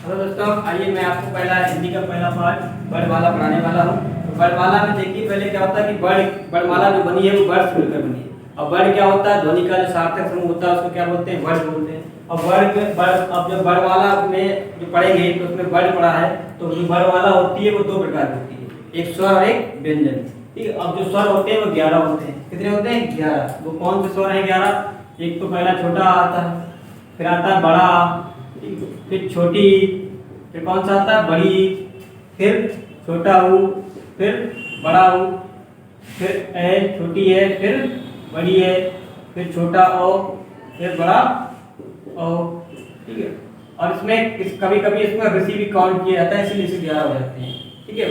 Hello दोस्तों, आइए मैं आपको पहला हिंदी का पहला पार्ट वर्णमाला पढ़ाने वाला हूँ। तो वर्णमाला में देखिए पहले क्या होता है कि वर्णमाला जो बनी है वो वर्ड से मिलकर बनी है। अब वर्ड क्या होता है, ध्वनि का जो सार्थक समूह होता है उसको क्या बोलते हैं, वर्ड बोलते हैं। अब अब जब वर्णमाला में जो पढ़ेंगे तो उसमें वर्ड पढ़ा है तो जो वर्णमाला होती है वो दो प्रकार की होती है, एक स्वर और एक व्यंजन। ठीक है, अब जो स्वर होते हैं वो 11 होते हैं। कितने होते हैं? 11। वो कौन से स्वर हैं 11? एक तो पहला छोटा आता है, फिर आता है बड़ा, फिर छोटी, फिर कौन सा आता है बड़ी, फिर छोटा ऊ, फिर बड़ा ऊ, फिर ए छोटी है, फिर बड़ी है, फिर छोटा ओ, फिर बड़ा ओ। ठीक है, और इसमें कभी कभी इसमें ऋषि भी काउंट किया जाता है, इसलिए इसे 11 हो जाते हैं। ठीक है,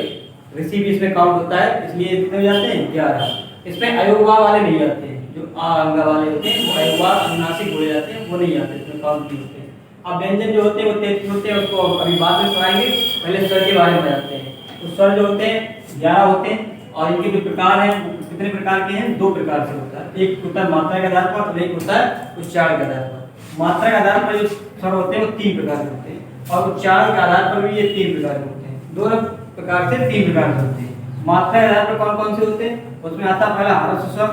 ऋषि भी इसमें काउंट होता है, इसलिए कितने हो जाते हैं? 11। इसमें अयोगवा वाले नहीं जाते हैं, जो आ अंगा वाले होते हैं वो अयोगवा अनुनासिक हो जाते हैं, वो नहीं आते इसमें काउंट नहीं होते हैं। अब व्यंजन जो होते हैं वो 33 होते हैं, उसको अभी बाद में पढ़ाएंगे, पहले स्वर के बारे में बताते हैं। तो स्वर जो होते हैं 11 होते हैं और इनके जो प्रकार हैं कितने प्रकार के हैं? 2 प्रकार से होता है। एक होता है मात्रा के आधार पर और एक होता है उच्चारण के आधार पर। मात्रा के आधार पर जो स्वर होते हैं वो 3 प्रकार के होते हैं और उच्चारण के आधार पर भी ये 3 प्रकार के होते हैं। दोनों प्रकार से 3 प्रकार के होते हैं। मात्रा के आधार पर कौन कौन से होते हैं? उसमें आता है पहला ह्रस्व स्वर।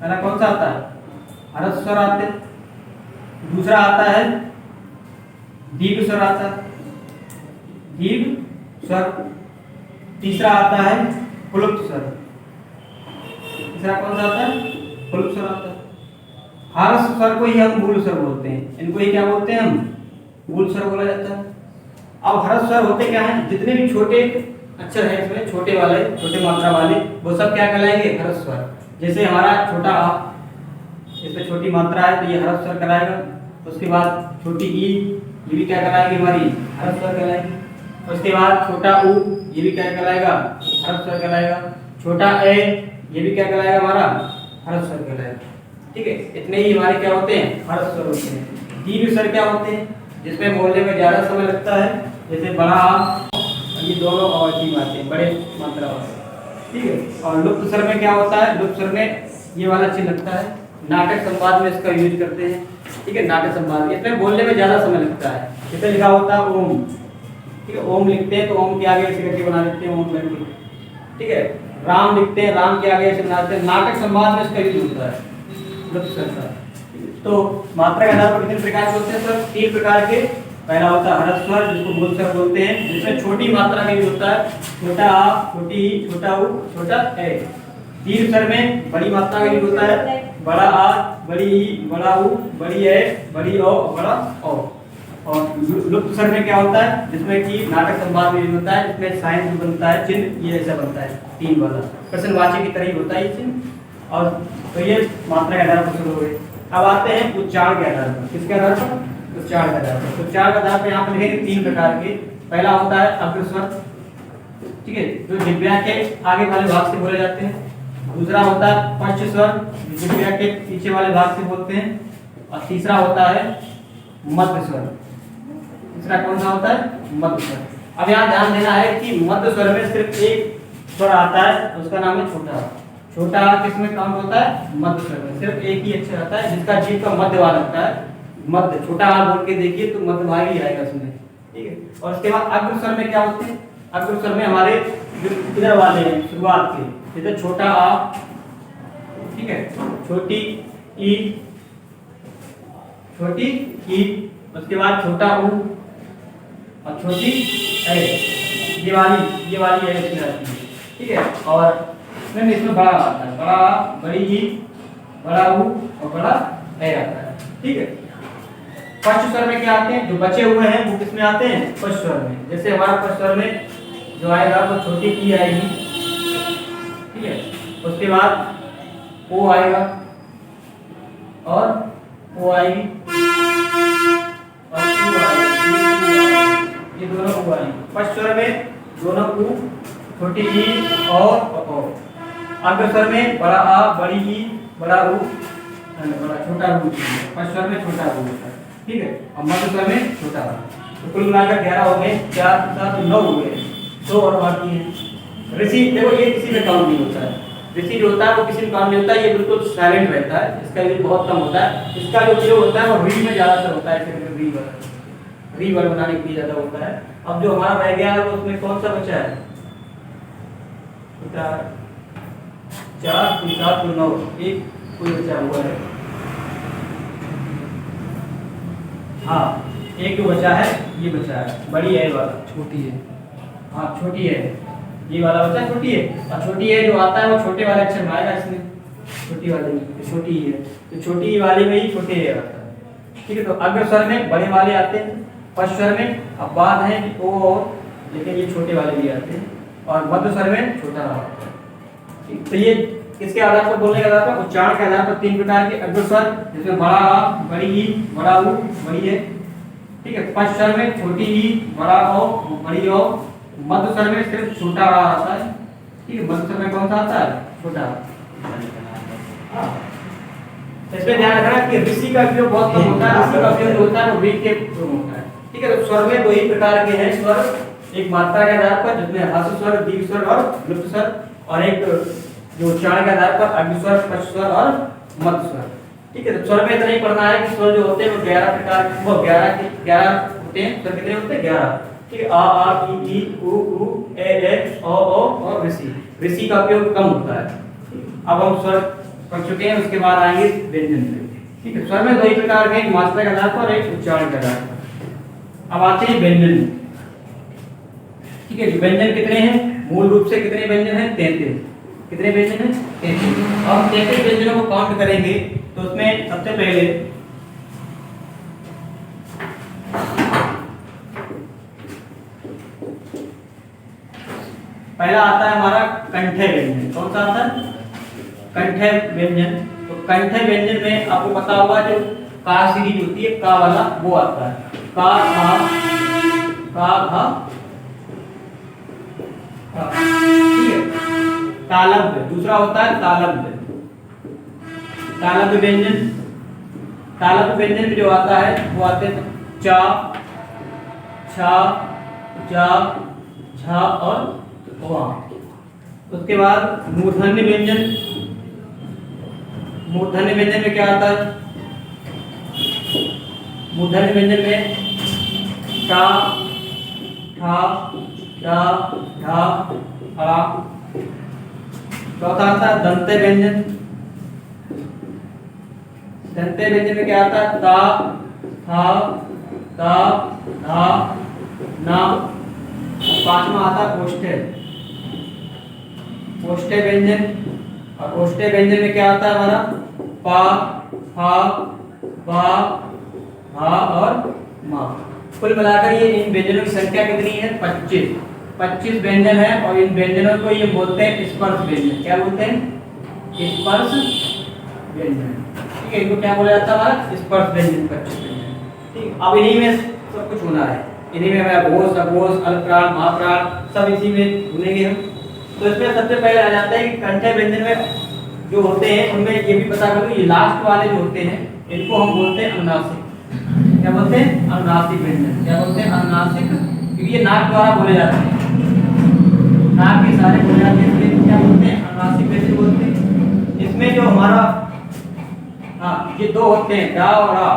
पहला कौन सा आता है? ह्रस्व स्वर आते हैं। दूसरा आता है दीर्घ स्वर आता है, दीर्घ स्वर। तीसरा आता है प्लुप्त स्वर। तीसरा कौन सा आता है? प्लुप्त स्वर आता है। ह्रस्व स्वर को ही हम मूल स्वर बोलते हैं, इनको ही क्या बोलते हैं? हम मूल स्वर बोला जाता है। अब ह्रस्व स्वर होते क्या हैं? जितने भी छोटे अक्षर हैं इसमें, छोटे वाले, छोटे मात्रा वाले, वो सब क्या कहलाएंगे? ह्रस्व स्वर। जैसे हमारा छोटा आ, इसमें छोटी मात्रा है तो ये ह्रस्व स्वर कहलाएगा। उसके बाद छोटी ई, ये भी क्या कहलाएगी? हमारी ह्रस्व स्वर कहलाएगी। उसके बाद छोटा ऊ, ये भी क्या कहलाएगा? ह्रस्व स्वर कहलाएगा। छोटा ए, ये भी क्या कहलाएगा? हमारा ह्रस्व स्वर कहलाएगा। ठीक है, इतने ही हमारे क्या होते हैं? ह्रस्व स्वर होते हैं। दीर्घ स्वर क्या होते हैं? जिसमें बोलने में ज्यादा समय लगता है, जैसे बड़ा आ, ये दोनों अवधि आते हैं, बड़े मात्रा वाले। ठीक है, और लुप्त स्वर में क्या होता है? लुप्त स्वर में ये वाला चिन्ह लगता है, नाटक संवाद में इसका यूज करते हैं। ठीक है, नाटक संवाद इसमें बोलने में ज्यादा समय लगता है। इसमें लिखा होता है ओम। ठीक है, ओम लिखते हैं तो ओम के आगे ऐसे करके बना देते हैं ओम करके। ठीक है, राम लिखते हैं, राम के आगे ऐसे बनाते हैं। नाटक संवाद में इसका यूज होता है लुप्त स्वर का। तो मात्रा के आधार पर कितने प्रकार के होते हैं सर? 3 प्रकार के। पहला होता है ह्रस्व स्वर, जिसको मूल स्वर बोलते हैं, जिसमें छोटी मात्रा का यूज होता है, छोटा आ, छोटी ई, छोटा ऊ, छोटा ए। दीर्घ स्वर में बड़ी मात्रा का यूज होता है, बड़ा आ, बड़ी ई, बड़ा ऊ, बड़ी ए, बड़ी ओ, बड़ा ओ। और लुप्त स्वर में क्या होता है? जिसमें कि नाटक संवाद में यूज होता है, इसमें साइन जो बनता है, चिन्ह ये ऐसा बनता है 3 वाला, प्रश्नवाची की तरह ही होता है ये चिन्ह। और तो ये मात्रा के आधार पर शुरू हो गए। अब आते हैं उच्चारण के आधार पर। किसके आधार पर? उच्चारण के आधार पर। उच्चारण के आधार पर यहाँ पर लिखेंगे 3 प्रकार के। पहला होता है अग्र स्वर। ठीक है, जो जिह्वा के आगे वाले भाग से बोले जाते हैं। दूसरा होता है पश्च स्वर, जिह्वा के पीछे वाले भाग से बोलते हैं। और तीसरा होता है मध्य स्वर। तीसरा कौन सा होता है? मध्य स्वर। अब यहाँ ध्यान देना है कि मध्य स्वर में सिर्फ एक स्वर आता है, उसका नाम है छोटा। छोटा किसमें काउंट होता है? मध्य स्वर में सिर्फ एक ही अक्षर आता है, जिसका जीभ का मध्य वाला लगता है। मध्य, छोटा आ बोल के देखिए तो मध्य भाग ही आएगा उसमें। ठीक है, और उसके बाद अग्र स्वर में क्या होते हैं? अग्र स्वर में हमारे जो इधर वाले हैं शुरुआत के, जैसे छोटा आ, ठीक है, छोटी ई, छोटी ई, उसके बाद छोटा ऊ और छोटी ए। ये वाली है इसमें आती है। ठीक है, और इसमें बड़ा आता है, बड़ा आ, बड़ी ई, बड़ा ऊ और बड़ा ए आता है। ठीक है, पश्च स्वर में क्या आते हैं? जो बचे हुए हैं वो किसमें आते हैं? पश्च स्वर में। जैसे हमारा पश्च स्वर में जो आएगा वो छोटी ई आएगी। ठीक है, उसके बाद ओ आएगा और ओ आएगी और ऊ आएगी, ये दोनों ऊ आएगी। पश्च स्वर में दोनों ऊ, छोटी ई और ओ। अग्र स्वर में बड़ा आ, बड़ी ई, बड़ा ऊ, बड़ा छोटा ऊ। पश्च स्वर में छोटा ऊ होता है। ठीक है, और मध्य स्वर में छोटा आ। तो कुल मिलाकर 11 हो गए, 4 7 9 हो गए, 2 और बाकी हैं। ऋषि देखो ये किसी में काउंट नहीं होता है। ऋषि जो होता है वो किसी में काउंट नहीं होता है, ये बिल्कुल साइलेंट रहता है, इसका यूज बहुत कम होता है। इसका जो प्रयोग होता है वो री में ज्यादातर होता है। री वर्ड बनाने के लिए ज्यादा होता है। अब जो हमारा रह गया है उसमें कौन सा बचा है? 4 3 7 9 एक कोई बचा हुआ है। हाँ एक जो बचा है ये बचा है, बड़ी है वाला, छोटी है। हाँ छोटी है, ये वाला बचा छोटी है, और छोटी है जो आता है वो छोटे वाले अक्षर में आएगा इसमें, छोटी वाली में छोटी ही है, तो छोटी वाले में ही छोटे है आता है। ठीक है, तो अग्र स्वर में बड़े वाले आते हैं, पश्च स्वर में अब बात है कि ओ और, लेकिन ये छोटे वाले भी आते हैं, और मध्य स्वर में छोटा आता है। ठीक, तो ये किसके आधार पर बोलने के आधार पर? उच्चारण के आधार पर 3 प्रकार के अग्र स्वर, जिसमें बड़ा आ, बड़ी ई, बड़ा ऊ, बड़ी है। ठीक है, पश्च स्वर में छोटी ई, बड़ा ओ, बड़ी ओ, मध्य स्वर में सिर्फ छोटा आ आता है। ठीक है, मध्य स्वर में कौन सा आता है? छोटा। इसमें ध्यान रखना कि ऋषि का उपयोग बहुत कम होता है, ऋषि का उपयोग होता है वो ऋ के उपयोग होता है। ठीक है, तो स्वर में दो ही प्रकार के हैं स्वर, एक मात्रा के आधार पर जिसमें ह्रस्व स्वर, दीर्घ स्वर और लुप्त स्वर, और एक जो उच्चारण के आधार पर अग्र स्वर, पश्च स्वर और मध्य स्वर। ठीक है, तो स्वर में इतना ही पढ़ना है कि स्वर जो होते हैं वो 11 प्रकार के, वो 11 होते हैं। स्वर कितने होते हैं? 11। ठीक है, आ ई उ ए ओ और ऋषि। ऋषि का उपयोग कम होता है। अब हम स्वर पढ़ चुके हैं, उसके बाद आएंगे व्यंजन पे। ठीक है, स्वर में दो ही प्रकार के, एक मात्रा के आधार पर, एक उच्चारण के आधार पर। अब आते हैं व्यंजन। ठीक है, व्यंजन कितने हैं? मूल रूप से कितने व्यंजन हैं? 33। कितने व्यंजन हैं? 33। अब 33 व्यंजनों को काउंट करेंगे तो उसमें सबसे पहले पहला आता है हमारा कंठे व्यंजन। कौन सा आता है? कंठे व्यंजन। तो कंठे व्यंजन में आपको पता होगा जो का सीरीज होती है, का वाला वो आता है। का खा का घा, ठीक है। तालव्य दूसरा होता है, तालव्य। तालव्य व्यंजन, तालव्य व्यंजन में जो आता है वो आते हैं चा, छा, जा, झा और वा। उसके बाद मूर्धन्य व्यंजन। मूर्धन्य व्यंजन में क्या आता है? मूर्धन्य व्यंजन में टा, ठा, डा, ढा, आ। चौथा आता है दंते व्यंजन। दंते व्यंजन में क्या आता है? ता, था, ता, धा, ना। पांचवा आता है ओष्ठ्य। ओष्ठ्य व्यंजन, और ओष्ठ्य व्यंजन में क्या आता है हमारा? पा, फा, बा, भा और मा। कुल मिलाकर ये इन व्यंजनों की संख्या कितनी है? 25। 25 व्यंजन है, और इन व्यंजनों को ये बोलते हैं स्पर्श व्यंजन। क्या बोलते हैं? स्पर्श व्यंजन। ठीक है, इनको क्या बोला जाता है हमारा? स्पर्श व्यंजन, 25 व्यंजन। ठीक, अब इन्हीं में सब कुछ होना है। इन्हीं में हमें घोष, अघोष, अल्पप्राण, महाप्राण सब इसी में ढूंढेंगे हम। तो इसमें सबसे पहले आ जाता है कि कंठे व्यंजन में जो होते हैं उनमें ये भी पता करो, ये लास्ट वाले जो होते हैं इनको हम बोलते हैं अनुनासिक। क्या बोलते हैं? अनुनासिक व्यंजन। क्या बोलते हैं? अनुनासिक, क्योंकि ये नाक द्वारा बोले जाते हैं, नाक के सहारे बोले जाते हैं, इसलिए क्या बोलते हैं? अनुनासिक व्यंजन बोलते हैं। इसमें जो हमारा ये दो होते हैं, डा और आ,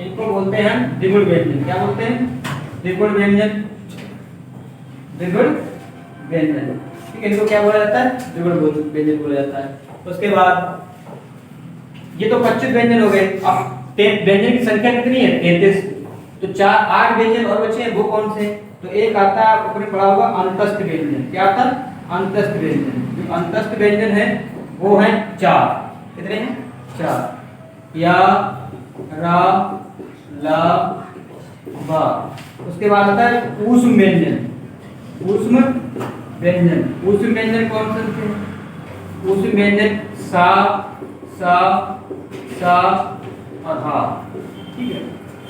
इनको बोलते हैं द्विगुण व्यंजन। क्या बोलते हैं? द्विगुण व्यंजन। द्विगुण व्यंजन। ठीक है, इनको क्या बोला जाता है? द्विगुण व्यंजन बोला जाता है। उसके बाद ये तो 25 व्यंजन हो गए। अब व्यंजन की संख्या कितनी है? 33। तो 8 व्यंजन और बचे हैं, वो कौन से? तो एक आता है, आपने पढ़ा होगा अंतस्थ व्यंजन। क्या आता है? अंतस्थ व्यंजन। जो अंतस्थ व्यंजन है वो है 4। कितने हैं? 4। या, रा, ला, बा। उसके बाद आता है ऊष्म व्यंजन। ऊष्म व्यंजन। ऊष्म व्यंजन कौन से थे? ऊष्म व्यंजन सा, सा, सा और हा। ठीक है,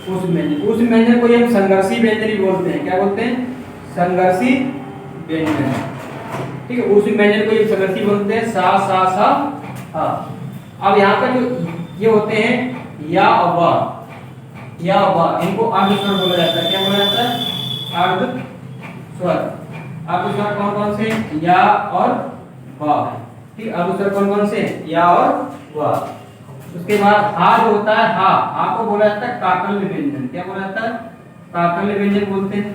ऊष्म व्यंजन। ऊष्म व्यंजन को हम संघर्षी व्यंजन भी बोलते हैं। क्या बोलते हैं? संघर्षी व्यंजन। ठीक है, ऊष्म व्यंजन को हम संघर्षी बोलते हैं, सा, सा, सा, हा। अब यहाँ पर जो ये होते हैं या और वा, या वा, इनको अर्ध स्वर बोला जाता है। क्या बोला जाता है? अर्ध स्वर। अर्ध स्वर कौन कौन से? या और वा। ठीक, अर्ध स्वर कौन कौन से? या और वा। उसके बाद हा जो होता है, हा को बोला जाता है काकल्य व्यंजन। क्या बोला जाता है? काकल्य व्यंजन बोलते हैं,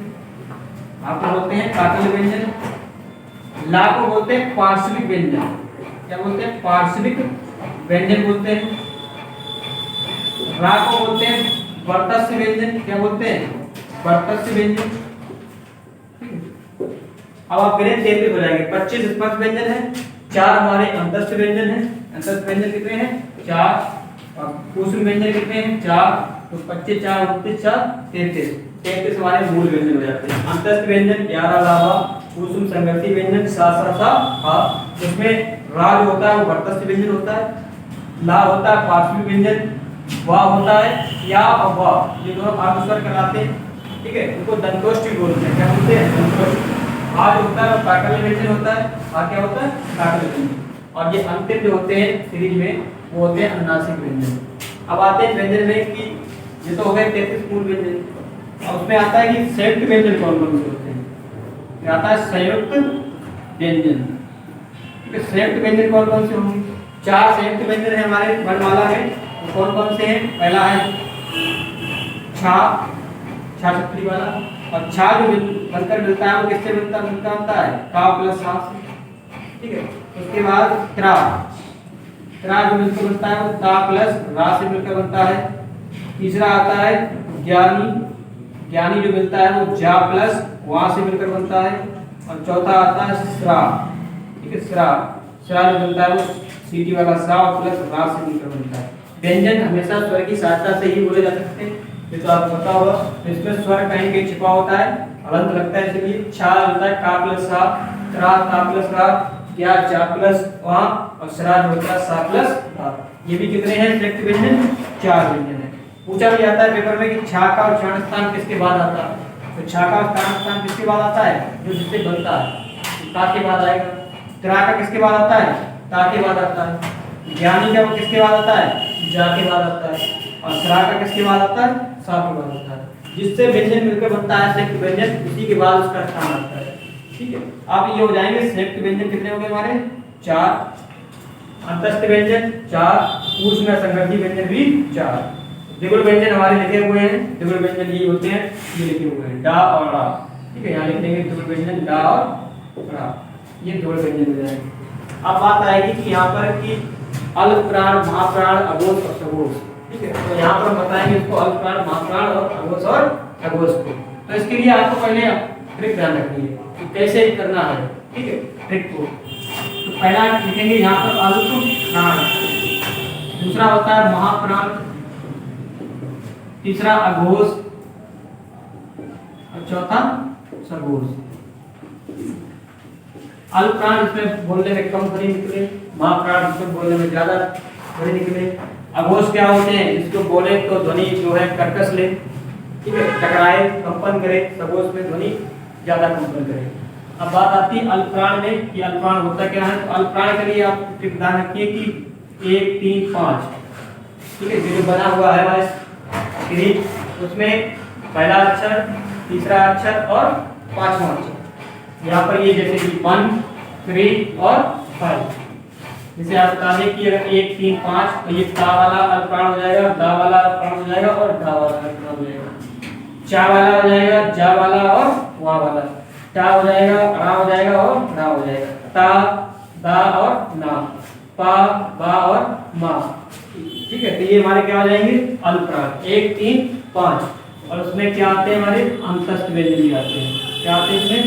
आपको बोलते हैं काकल्य व्यंजन। ला को बोलते हैं पार्श्विक व्यंजन। क्या बोलते हैं? पार्श्विक व्यंजन बोलते हैं। रा को बोलते हैं वर्तस्य व्यंजन। क्या बोलते हैं? वर्तस्य व्यंजन। अब आप गिने 33 हो जाएंगे। 25 स्पर्श व्यंजन है, 4 हमारे अंतस्थ व्यंजन है। अंतस्थ व्यंजन कितने हैं? 4। और कुसुम व्यंजन कितने हैं? 4। तो 25 4 29 4 33। 33 हमारे मूल व्यंजन हो जाते हैं। अंतस्थ व्यंजन 11 लावा, कुसुम संगति व्यंजन सा सा सा हा। इसमें रा जो होता है वो वर्तस्य व्यंजन होता है, ला होता है पार्श्विक व्यंजन, वा होता है या और वा, ये दोनों अर्ध स्वर कहलाते हैं। ठीक है, इनको दंतोष्ठी बोलते हैं। क्या बोलते हैं? दंतोष्ठी। आ जो होता है वो काकल्य व्यंजन होता है। आ क्या होता है? काकल्य व्यंजन। और ये अंतिम जो होते हैं सीरीज में वो होते हैं अनुनासिक व्यंजन। अब आते हैं व्यंजन में कि ये तो हो गए 33 मूल व्यंजन। और उसमें आता है कि संयुक्त व्यंजन कौन कौन से होते हैं। क्या आता है? संयुक्त व्यंजन। ठीक है, संयुक्त व्यंजन कौन कौन से होंगे? 4 संयुक्त व्यंजन है हमारे वर्णमाला में। तो कौन कौन से हैं? पहला है छा, छा छतरी वाला। और छा जो बनकर मिलता है वो किससे मिलता है? का प्लस सा से। ठीक है, उसके बाद त्रा, त्रा जो मिलकर बनता है वो ता प्लस रा से मिलकर बनता है। तीसरा आता है ज्ञानी, ज्ञानी जो मिलता है वो जा प्लस वा से मिलकर बनता है। और चौथा आता है श्रा। ठीक है, श्रा, श्रा जो मिलता है वो सीटी वाला सा प्लस रा से मिलकर बनता है। व्यंजन हमेशा स्वर की सहायता से ही बोले जा सकते हैं, ये तो आपको पता होगा। तो इसमें स्वर कहीं कहीं छिपा होता है, हलंत लगता है, इसलिए छा होता है का प्लस सा, त्रा ता प्लस रा, क्या जा प्लस वा, और श्रा जो होता है सा प्लस रा। ये भी कितने हैं संयुक्त व्यंजन? 4 व्यंजन है। पूछा भी जाता है पेपर में कि छा का उच्चारण स्थान किसके बाद आता है। तो छा का उच्चारण स्थान किसके बाद आता है? जो जिससे बनता है, ता के बाद आएगा। त्रा का किसके बाद आता है? ता के बाद आता है। ज्ञानी का वो किसके बाद आता है? जा के बाद आता है। और श्रा का किसके बाद आता है? सा के बाद आता है। जिससे व्यंजन मिलकर बनता है संयुक्त व्यंजन, उसी के बाद उसका स्थान आता है। ठीक है, अब ये हो जाएंगे संयुक्त व्यंजन कितने हो गए हमारे? 4। अंतस्थ व्यंजन 4, ऊष्म संगति व्यंजन भी 4। द्विगुण व्यंजन हमारे लिखे हुए हैं। द्विगुण व्यंजन ये होते हैं, ये लिखे हुए हैं डा और रा। ठीक है, यहाँ लिख देंगे द्विगुण व्यंजन डा और रा, ये द्विगुण व्यंजन हो जाएंगे। अब बात आएगी कि यहाँ पर कि अल्प प्राण, महाप्राण, अघोष और सघोष। ठीक है, तो यहाँ पर बताएंगे इसको अल्प प्राण, महाप्राण और अघोष और अघोष को। तो इसके लिए आपको पहले ट्रिक ध्यान रखनी है कि कैसे करना है। ठीक है, ट्रिक को तो पहला लिखेंगे यहाँ पर अल्प प्राण, दूसरा होता है महाप्राण, तीसरा अघोष और चौथा सघोष। अल्प प्राण इसमें बोलने में कम ध्वनि निकले, महाप्राण इसमें बोलने में ज्यादा ध्वनि निकले। अघोष क्या होते हैं? इसको बोले तो ध्वनि जो है कर्कश ले, ठीक है, टकराए, कंपन करे। सघोष में ध्वनि ज्यादा कंपन करे। अब बात आती है अल्प प्राण में कि अल्प प्राण होता क्या है। तो अल्प प्राण के लिए आप ध्यान रखिए कि 1 3 5, ठीक है, जो बना हुआ है हमारे सीरीज, उसमें पहला अक्षर, तीसरा अक्षर और पांचवा अक्षर। यहाँ पर ये जैसे कि 1 3 और 5, जैसे आप बता दें कि अगर 1 3 5 तो ये ता वाला अल्प प्राण हो जाएगा, दा वाला अल्प प्राण हो जाएगा और ढा वाला अल्प प्राण हो जाएगा। चा वाला हो जाएगा, जा वाला और वा वाला, टा हो जाएगा, रा हो जाएगा और रा हो जाएगा, ता, दा और ना, पा, बा और मा। ठीक है, तो ये हमारे क्या हो जाएंगे? अल्प प्राण 1 3 5। और उसमें क्या आते हैं हमारे? अंतस्थ व्यंजन भी आते हैं। क्या आते हैं इसमें?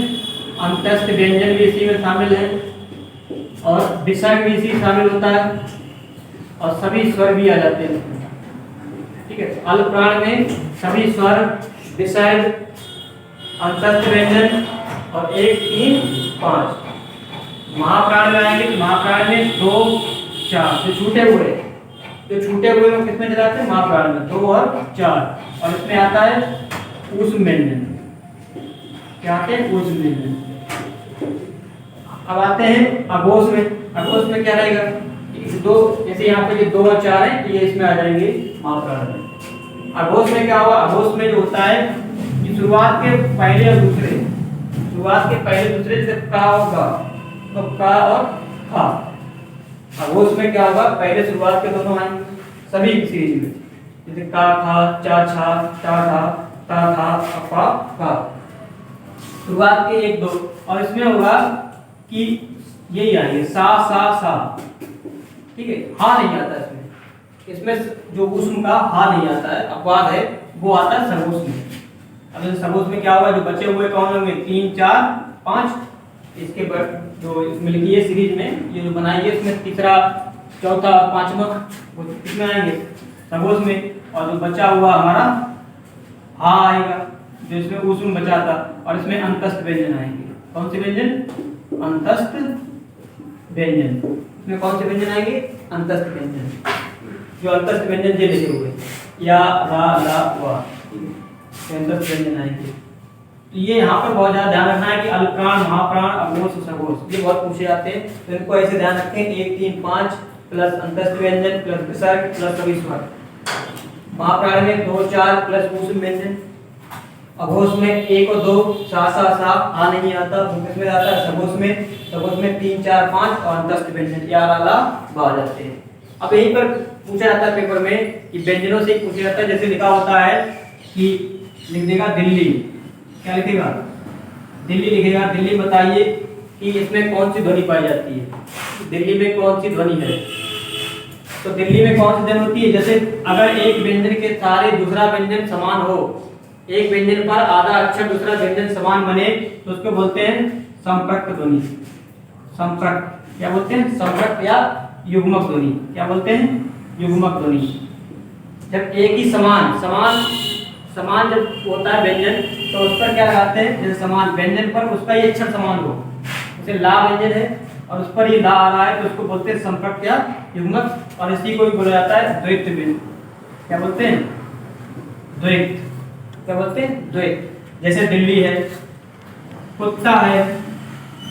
अंतस्थ व्यंजन भी इसी में शामिल है और विसर्ग भी इसी शामिल होता है और सभी स्वर भी आ जाते हैं। ठीक है, अल्प प्राण में सभी स्वर, विसर्ग, अंतस्थ व्यंजन और 1 3 5। महाप्राण में आएंगे, महाप्राण में 2 4 जो छूटे हुए, वो किसमें चलाते हैं? महाप्राण में 2 और 4। और इसमें आता है ऊष्म व्यंजन। क्या आते हैं? ऊष्म व्यंजन। अब आते हैं अघोष में। अघोष में क्या रहेगा? दो, जैसे यहाँ पे ये 2 और 4 है, ये इसमें आ जाएंगे महाप्राण में। अघोष में क्या हुआ? अघोष में जो होता है कि शुरुआत के पहले और दूसरे, जैसे का और गा, तो का और खा। अघोष में क्या होगा? पहले शुरुआत के दोनों आएंगे सभी सीरीज में, जैसे का खा, चा छा, टा ढा, ता था पा का। शुरुआत के 1 2 और इसमें होगा कि यही आएंगे सा सा सा, ठीक है। हा नहीं आता इसमें जो ऊष्म का हा नहीं आता है, अपवाद है, वो आता है सरगोश में। अब सरगोश में क्या होगा, जो बचे हुए कौन होंगे 3 4 5, इसके जो मिल्कीय सीरीज में ये जो बनाई है इसमें तीसरा चौथा पांचवा वो किसमें आएंगे सरगोश में, और जो बचा हुआ हमारा हा आएगा जो इसमें ऊष्म बचा था, और इसमें अंतस्थ व्यंजन आएंगे। कौन से व्यंजन, अंतस्थ व्यंजन। इसमें कौन से व्यंजन आएंगे, अंतस्थ व्यंजन। जो अंतस्थ व्यंजन ये लिखे हुए या रा ला वा, अंतस्थ व्यंजन आएंगे। तो ये यहाँ पर बहुत ज्यादा ध्यान रखना है कि अल्पप्राण, महाप्राण, अघोष, सघोष ये बहुत पूछे जाते हैं, तो इनको ऐसे ध्यान रखें 1 3 5 प्लस अंतस्थ व्यंजन प्लस विसर्ग प्लस सभी स्वर। महाप्राण में 2 4 प्लस ऊष्म व्यंजन। अघोष में 1 और 2 सा सा सा आ नहीं आता, वो किसमें आता है सघोष में। सघोष में 3 4 5 और अंतस्थ व्यंजन या ला ला बा जाते हैं। अब यहीं पर पूछा जाता है पेपर में कि व्यंजनों से पूछा जाता है, जैसे लिखा होता है कि लिख देगा दिल्ली, क्या लिखेगा दिल्ली लिखेगा। दिल्ली बताइए कि इसमें कौन सी ध्वनि पाई जाती है, दिल्ली में कौन सी ध्वनि है। तो दिल्ली में कौन सी ध्वनि होती है, जैसे अगर एक व्यंजन के सारे दूसरा व्यंजन समान हो, एक व्यंजन पर आधा अक्षर दूसरा व्यंजन समान बने तो उसको बोलते हैं संपर्क ध्वनि। संपर्क क्या बोलते हैं, संपर्क या युग्मक ध्वनि। क्या बोलते हैं, युग्मक ध्वनि। जब एक ही समान समान समान जब होता है व्यंजन तो उस पर क्या लगाते हैं, जैसे समान व्यंजन पर उसका ये अक्षर समान हो, जैसे ला व्यंजन है और उस पर ये ला आ रहा है तो उसको बोलते हैं संपर्क या युग्मक, और इसी को भी बोला जाता है द्वैत व्यंजन। क्या बोलते हैं, द्वैत। क्या बोलते हैं, द्वैत। जैसे दिल्ली है, कुत्ता है,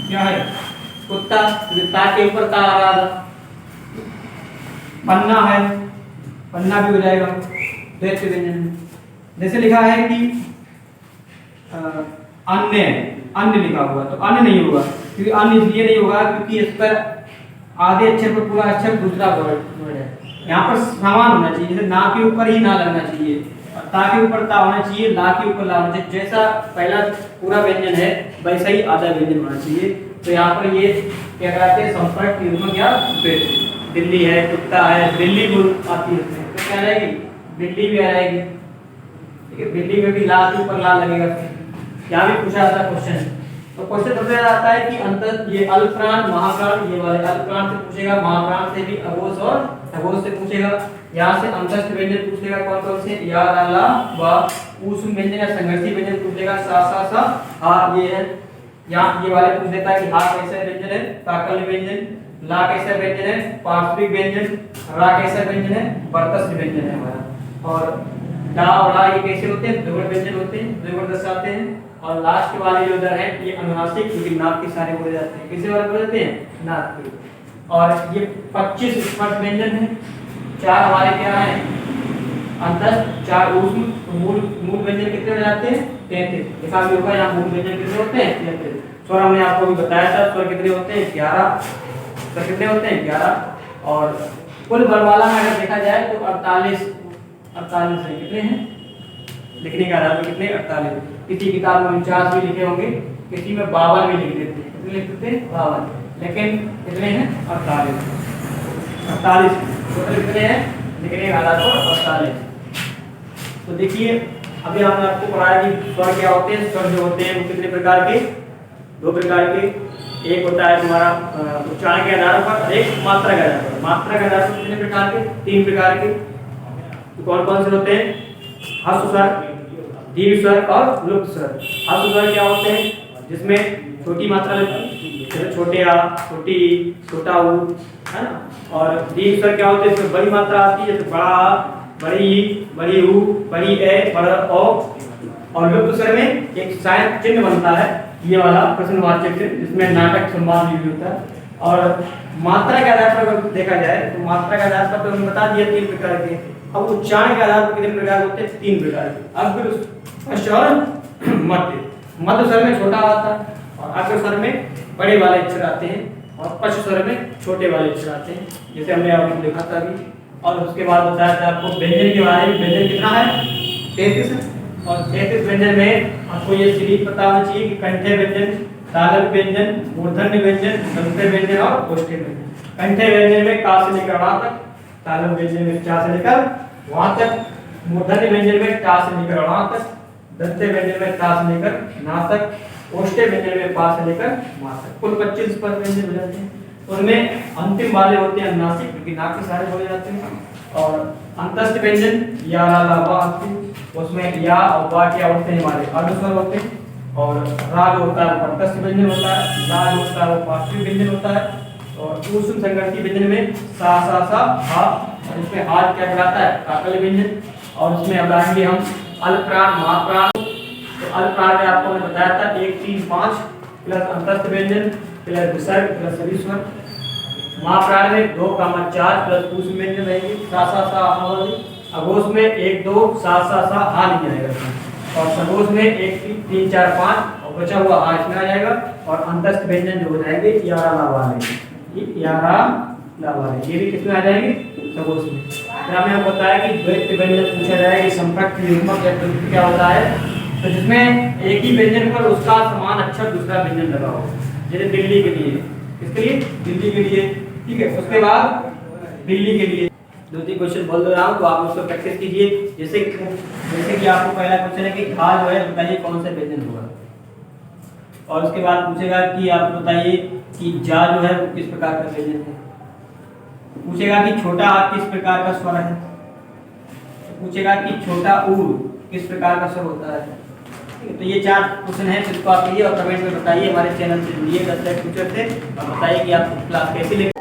क्या है कुत्ता, ता के ऊपर ता आ रहा था। पन्ना है, पन्ना भी हो जाएगा द्वैत व्यंजन। जैसे लिखा है कि अन्य, अन्य लिखा हुआ तो अन्य नहीं होगा, क्योंकि अन्य इसलिए नहीं होगा क्योंकि इस पर आधे अक्षर पर पूरा अक्षर दूसरा वर्ड है। यहाँ पर समान होना चाहिए, जैसे ना के ऊपर ही ना लगना चाहिए, ता के ऊपर ता होना चाहिए, ला के ऊपर ला होना चाहिए। जैसा पहला पूरा व्यंजन है वैसा ही आधा व्यंजन होना चाहिए। तो यहाँ पर ये क्या कहते हैं, संपर्क युग्मक या द्वैत। दिल्ली है, कुत्ता है, दिल्ली बोल आती है उसमें तो क्या रहेगी, दिल्ली भी आ जाएगी, ठीक है। दिल्ली में भी ला के ऊपर ला लगेगा। यहाँ भी पूछा जाता है क्वेश्चन, तो क्वेश्चन सबसे ज्यादा आता है कि अंतर ये अल्पप्राण महाप्राण, ये वाले अल्पप्राण से पूछेगा, महाप्राण से भी अघोष और सघोष से पूछेगा। यहाँ से अंतस्थ व्यंजन पूछेगा कौन कौन से, या ला ला वा, ऊष्म व्यंजन या संघर्षी व्यंजन पूछेगा, सा सा सा हा ये है। यहाँ ये वाले पूछ देता है कि हा कैसा व्यंजन है, ताकल व्यंजन, ला कैसा व्यंजन है, पार्श्विक व्यंजन, रा कैसा व्यंजन है, बर्तस्थ व्यंजन है हमारा। और ला और ला ये कैसे होते हैं, द्विगुण व्यंजन होते हैं, द्विगुण दर्शाते हैं। और लास्ट वाले जो उधर है ये अनुनासिक, क्योंकि नाक के सारे बोले जाते हैं, किसे वाले बोले जाते हैं, नाक के। और ये 25 स्पर्श व्यंजन है, 4 हमारे क्या है अंतस्थ, 4 ऊष्म। तो मूल व्यंजन कितने हो जाते हैं, 33। लिखा भी होगा यहाँ मूल व्यंजन कितने होते हैं, 33। स्वर हमने आपको भी बताया था, स्वर कितने होते हैं, 11। स्वर कितने होते हैं, 11। और कुल बरवाला में अगर देखा जाए तो 48 है। कितने हैं, लिखने के आधार पर कितने, 48। किसी किताब में 49 भी लिखे होंगे, किसी में 52 भी लिख देते हैं। कितने लिख देते हैं, 52। लेकिन कितने हैं, 48। 48 टोटल कितने हैं, लिखने के आधार पर 48। तो देखिए अभी हमने आपको पढ़ाया कि स्वर क्या होते हैं। स्वर जो होते हैं वो कितने प्रकार के, 2 प्रकार के। एक होता है तुम्हारा उच्चारण के आधार पर, एक मात्रा के आधार पर। मात्रा के आधार पर कितने प्रकार के, 3 प्रकार के। तो कौन कौन से होते हैं, ह्रस्व स्वर, दीर्घ स्वर और लुप्त स्वर। ह्रस्व स्वर क्या होते हैं, जिसमें छोटी मात्रा लगती है, जैसे छोटे आ, छोटी ई, छोटा ऊ, है ना। और दीर्घ स्वर क्या होते हैं, इसमें बड़ी मात्रा आती है, जैसे बड़ा आ, बड़ी ई, बड़ी ऊ, बड़ी ए, बड़ा ओ। और लुप्त स्वर में एक शायद चिन्ह बनता है, ये वाला प्रश्नवाचक चिन्ह, जिसमें नाटक संवाद भी होता है। और मात्रा के आधार पर अगर देखा जाए तो मात्रा के आधार पर तो हमने बता दिया 3 प्रकार के। अब उच्चारण के आधार पर कितने प्रकार होते हैं, 3 प्रकार के। अग्र और मध्य। मध्य स्वर में छोटा आता है और अग्र स्वर में बड़े वाले अक्षर आते हैं, और पश्च स्वर में छोटे वाले अक्षर आते हैं, जैसे हमने आपको देखा था अभी। और उसके बाद बताया था आपको व्यंजन के बारे में। व्यंजन कितना है, 33 है। और क्षैतिज व्यंजन में आपको ये सीरीज पता होना चाहिए कि कंठे व्यंजन, तालव्य व्यंजन, मूर्धन्य व्यंजन, दंत्य व्यंजन और ओष्ठ्य व्यंजन। कंठे व्यंजन में का से लेकर वा तक, तालव्य व्यंजन में चा से लेकर वहां तक, मूर्धन्य व्यंजन में टा से लेकर वा तक, दंत्य व्यंजन में ता से लेकर ना तक, ओष्ठ्य व्यंजन में पा से लेकर मा तक। कुल 25 स्पर्श व्यंजन हो जाते हैं। उनमें अंतिम वाले होते हैं अनुनासिक, क्योंकि नाक के सारे बोले जाते हैं। और अंतस्थ व्यंजन या रा ला वा अंतिम, उसमें या और वा क्या होते हैं हमारे अनुस्वर होते हैं। और रा जो होता है वो तटस्थ व्यंजन होता है, ला जो होता है वो पार्श्विक व्यंजन होता है। और ऊष्म संगति व्यंजन में सा हा, और इसमें हाथ क्या कहलाता है काकल व्यंजन। और इसमें अब आएंगे हम अल्पप्राण महाप्राण। तो अल्पप्राण में आपको मैंने बताया था 1 3 5 प्लस अंतस्थ व्यंजन प्लस विसर्ग प्लस सभी स्वर। महाप्राण में 2 4 प्लस ऊष्म व्यंजन रहेंगे सा हा वाली। अघोष में 1 2 सा हा नहीं आएगा। और सघोष में 1 3 4 5 और बचा हुआ हा इसमें आ जाएगा। और अंतस्थ व्यंजन जो हो जाएंगे यारा ला वाले, यारा ला वाले, ये भी किसमें आ जाएंगे सघोष में। फिर हमने आपको बताया कि द्वैत व्यंजन पूछा जाएगा कि संपर्क युग्मक या प्रयुक्त क्या होता है। तो जिसमें एक ही व्यंजन पर उसका समान अक्षर दूसरा व्यंजन लगा हो, जैसे दिल्ली के लिए, किसके लिए दिल्ली के लिए, ठीक है। उसके बाद दिल्ली के लिए 2-3 क्वेश्चन बोल रहा हूँ, तो आप उसको प्रैक्टिस कीजिए। जैसे कि आपको पहला क्वेश्चन है कि खा जो है बताइए कौन सा व्यंजन होगा। और उसके बाद पूछेगा कि आप बताइए कि जा जो है वो किस प्रकार का व्यंजन है। पूछेगा कि छोटा आ किस प्रकार का स्वर है। पूछेगा कि छोटा ऊ किस प्रकार का स्वर होता है। ठीक है, तो ये 4 क्वेश्चन है, जिसको आप कीजिए और कमेंट में बताइए। हमारे चैनल से जुड़िए 10 फ्यूचर से और बताइए कि आपको क्लास कैसी लगी।